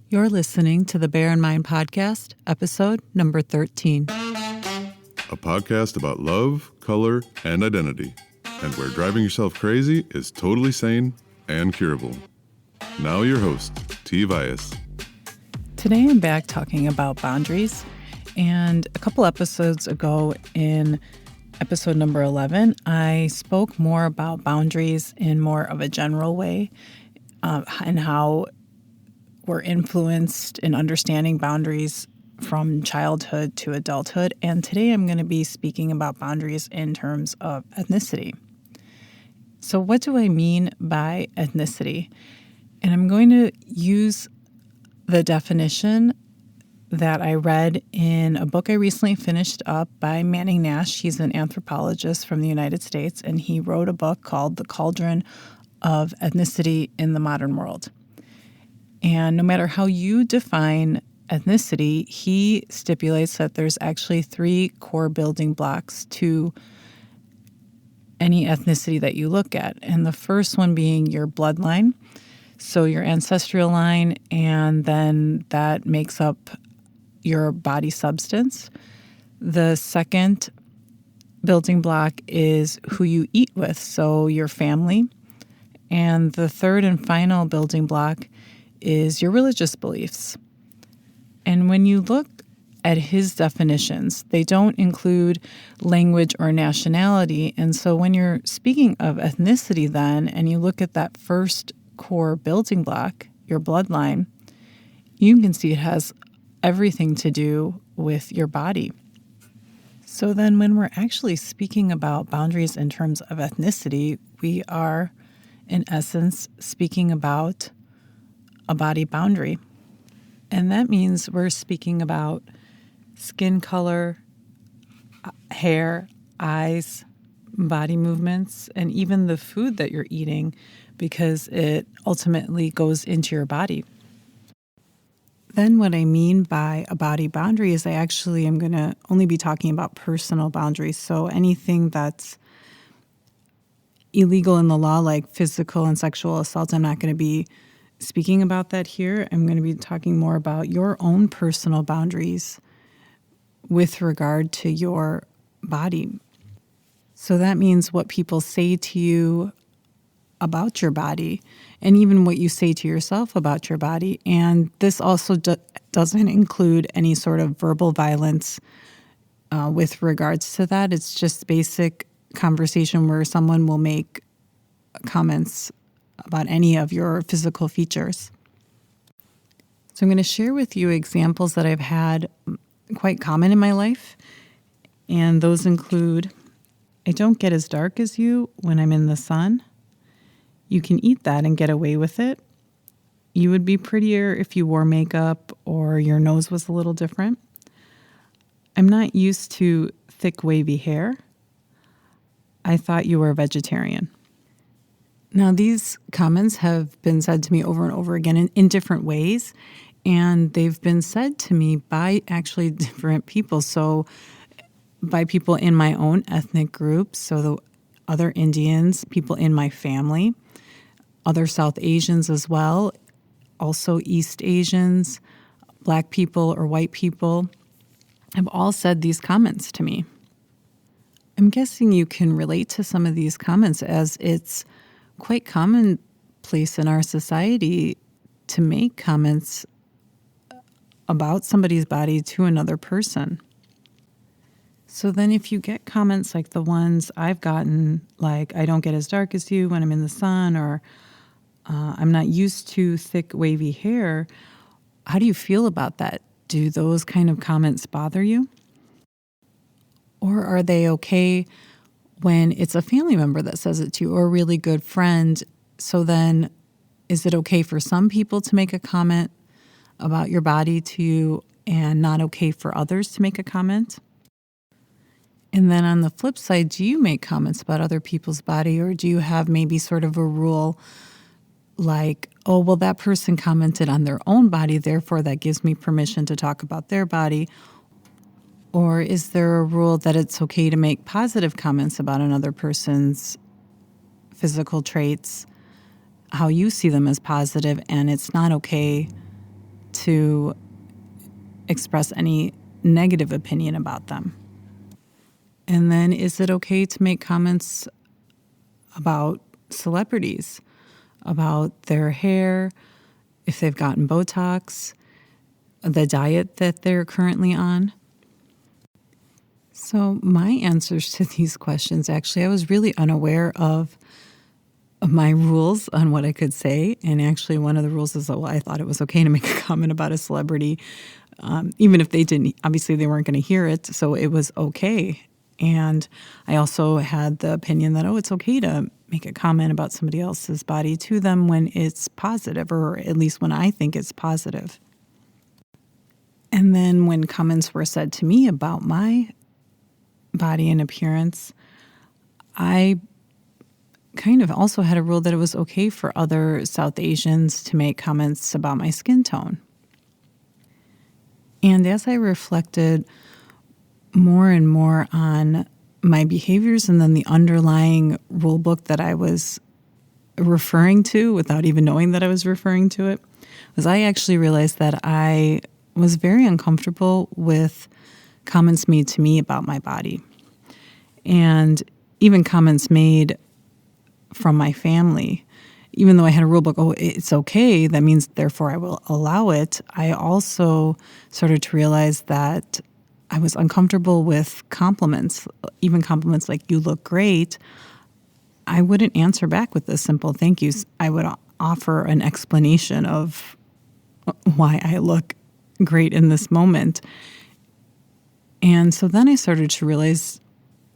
You're listening to the Bear in Mind podcast, episode number 13. A podcast about love, color, and identity, and where driving yourself crazy is totally sane and curable. Now your host, T. Vias. Today I'm back talking about boundaries, and a couple episodes ago in episode number 11, I spoke more about boundaries in more of a general way and how we're influenced in understanding boundaries from childhood to adulthood. And today I'm going to be speaking about boundaries in terms of ethnicity. So what do I mean by ethnicity? And I'm going to use the definition that I read in a book I recently finished up by Manning Nash. He's an anthropologist from the United States, and he wrote a book called The Cauldron of Ethnicity in the Modern World. And no matter how you define ethnicity, he stipulates that there's actually three core building blocks to any ethnicity that you look at. And the first one being your bloodline, so your ancestral line, and then that makes up your body substance. The second building block is who you eat with, so your family. And the third and final building block is your religious beliefs. And when you look at his definitions, they don't include language or nationality. And so when you're speaking of ethnicity then, and you look at that first core building block, your bloodline, you can see it has everything to do with your body. So then when we're actually speaking about boundaries in terms of ethnicity, we are, in essence, speaking about a body boundary. And that means we're speaking about skin color, hair, eyes, body movements, and even the food that you're eating, because it ultimately goes into your body. Then what I mean by a body boundary is I actually am going to only be talking about personal boundaries. So anything that's illegal in the law, like physical and sexual assault, I'm not going to be speaking about that here. I'm going to be talking more about your own personal boundaries with regard to your body. So that means what people say to you about your body, and even what you say to yourself about your body. And this also doesn't include any sort of verbal violence with regards to that. It's just basic conversation where someone will make comments about any of your physical features. So I'm going to share with you examples that I've had quite common in my life. And those include, I don't get as dark as you when I'm in the sun. You can eat that and get away with it. You would be prettier if you wore makeup or your nose was a little different. I'm not used to thick, wavy hair. I thought you were a vegetarian. Now, these comments have been said to me over and over again in different ways, and they've been said to me by actually different people. So by people in my own ethnic group, so the other Indians, people in my family, other South Asians as well, also East Asians, Black people or white people, have all said these comments to me. I'm guessing you can relate to some of these comments, as it's quite commonplace in our society to make comments about somebody's body to another person. So then if you get comments like the ones I've gotten, like, I don't get as dark as you when I'm in the sun, or I'm not used to thick, wavy hair, how do you feel about that? Do those kind of comments bother you? Or are they okay when it's a family member that says it to you, or a really good friend? So then is it okay for some people to make a comment about your body to you and not okay for others to make a comment? And then on the flip side, do you make comments about other people's body, or do you have maybe sort of a rule like, oh, well, that person commented on their own body, therefore that gives me permission to talk about their body? Or is there a rule that it's okay to make positive comments about another person's physical traits, how you see them as positive, and it's not okay to express any negative opinion about them? And then, is it okay to make comments about celebrities, about their hair, if they've gotten Botox, the diet that they're currently on? So my answers to these questions, actually, I was really unaware of my rules on what I could say. And actually, one of the rules is, well, I thought it was okay to make a comment about a celebrity, even if they didn't, obviously they weren't going to hear it. So it was okay. And I also had the opinion that, it's okay to make a comment about somebody else's body to them when it's positive, or at least when I think it's positive. And then when comments were said to me about my body and appearance, I kind of also had a rule that it was okay for other South Asians to make comments about my skin tone. And as I reflected more and more on my behaviors and then the underlying rule book that I was referring to without even knowing that I was referring to it, was I actually realized that I was very uncomfortable with comments made to me about my body. And even comments made from my family. Even though I had a rule book, it's okay, that means therefore I will allow it, I also started to realize that I was uncomfortable with compliments, even compliments like, you look great. I wouldn't answer back with a simple thank you. I would offer an explanation of why I look great in this moment. And so then I started to realize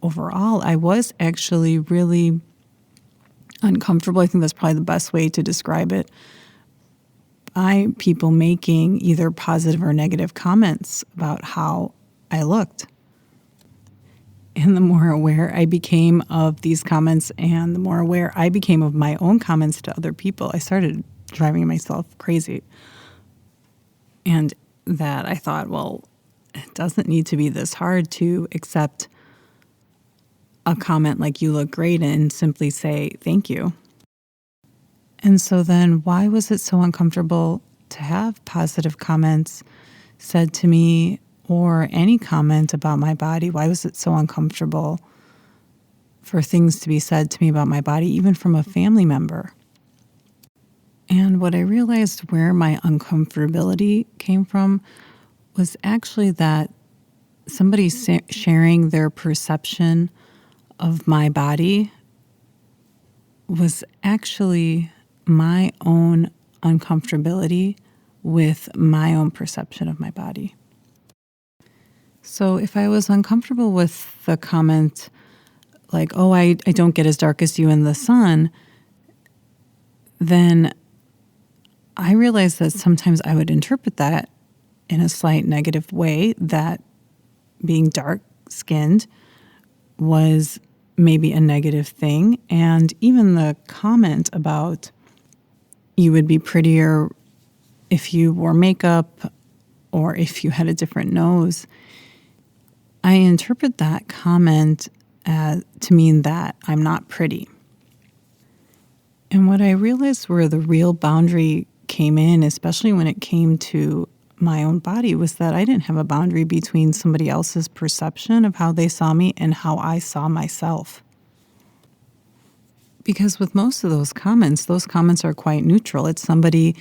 overall I was actually really uncomfortable. I think that's probably the best way to describe it, by people making either positive or negative comments about how I looked. And the more aware I became of these comments and the more aware I became of my own comments to other people, I started driving myself crazy. And that I thought, well, it doesn't need to be this hard to accept a comment like, you look great, and simply say thank you. And so then why was it so uncomfortable to have positive comments said to me, or any comment about my body? Why was it so uncomfortable for things to be said to me about my body, even from a family member? And what I realized where my uncomfortability came from was actually that somebody sharing their perception of my body was actually my own uncomfortability with my own perception of my body. So if I was uncomfortable with the comment like, I don't get as dark as you in the sun, then I realized that sometimes I would interpret that in a slight negative way, that being dark-skinned was maybe a negative thing. And even the comment about, you would be prettier if you wore makeup or if you had a different nose, I interpret that comment to mean that I'm not pretty. And what I realized where the real boundary came in, especially when it came to my own body, was that I didn't have a boundary between somebody else's perception of how they saw me and how I saw myself. Because with most of those comments are quite neutral. It's somebody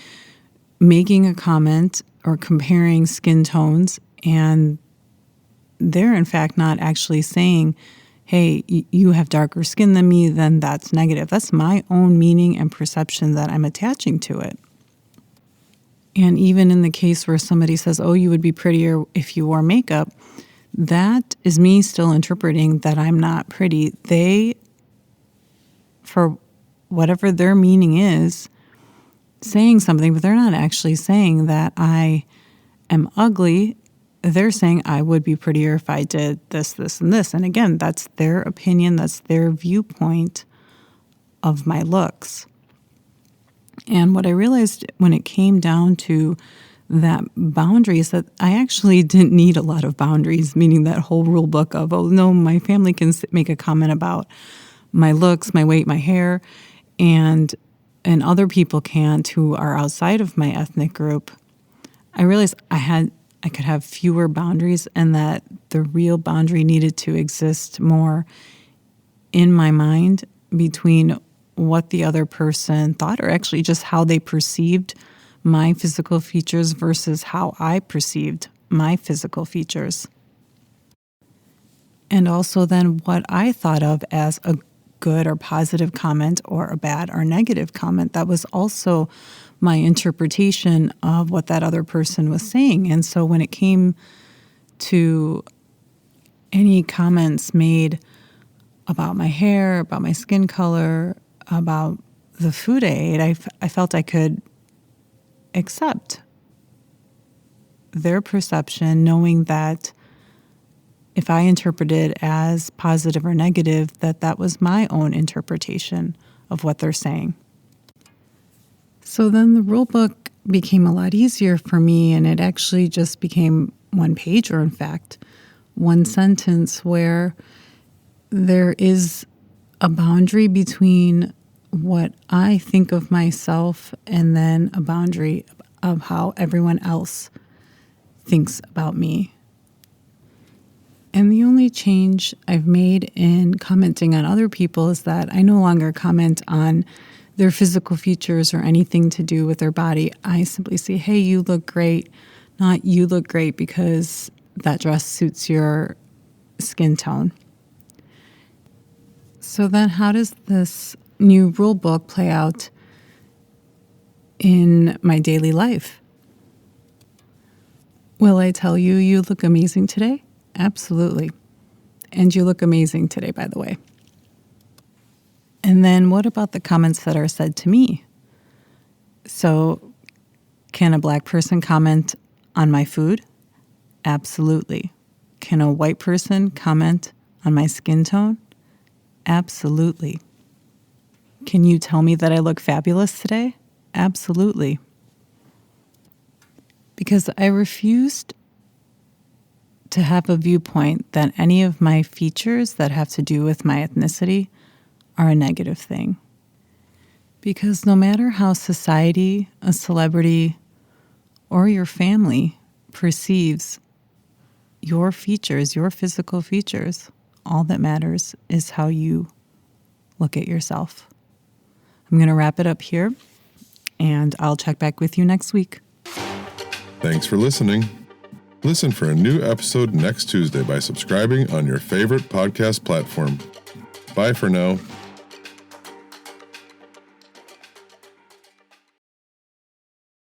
making a comment or comparing skin tones, and they're in fact not actually saying, hey, you have darker skin than me, then that's negative. That's my own meaning and perception that I'm attaching to it. And even in the case where somebody says, you would be prettier if you wore makeup, that is me still interpreting that I'm not pretty. They, for whatever their meaning is, saying something, but they're not actually saying that I am ugly. They're saying I would be prettier if I did this, this, and this. And again, that's their opinion, that's their viewpoint of my looks. And what I realized when it came down to that boundary is that I actually didn't need a lot of boundaries, meaning that whole rule book of, no, my family can make a comment about my looks, my weight, my hair, and other people can't who are outside of my ethnic group. I realized I could have fewer boundaries, and that the real boundary needed to exist more in my mind between what the other person thought, or actually just how they perceived my physical features versus how I perceived my physical features. And also then what I thought of as a good or positive comment or a bad or negative comment. That was also my interpretation of what that other person was saying. And so when it came to any comments made about my hair, about my skin color, about the food I ate, I felt I could accept their perception, knowing that if I interpreted as positive or negative, that was my own interpretation of what they're saying. So then the rule book became a lot easier for me, and it actually just became one page, or in fact, one sentence, where there is a boundary between what I think of myself and then a boundary of how everyone else thinks about me. And the only change I've made in commenting on other people is that I no longer comment on their physical features or anything to do with their body. I simply say, hey, you look great, not you look great because that dress suits your skin tone. So then how does this new rule book play out in my daily life? Will I tell you, you look amazing today? Absolutely. And you look amazing today, by the way. And then what about the comments that are said to me? So can a Black person comment on my food? Absolutely. Can a white person comment on my skin tone? Absolutely. Can you tell me that I look fabulous today? Absolutely. Because I refused to have a viewpoint that any of my features that have to do with my ethnicity are a negative thing. Because no matter how society, a celebrity, or your family perceives your features, your physical features, all that matters is how you look at yourself. I'm going to wrap it up here, and I'll check back with you next week. Thanks for listening. Listen for a new episode next Tuesday by subscribing on your favorite podcast platform. Bye for now.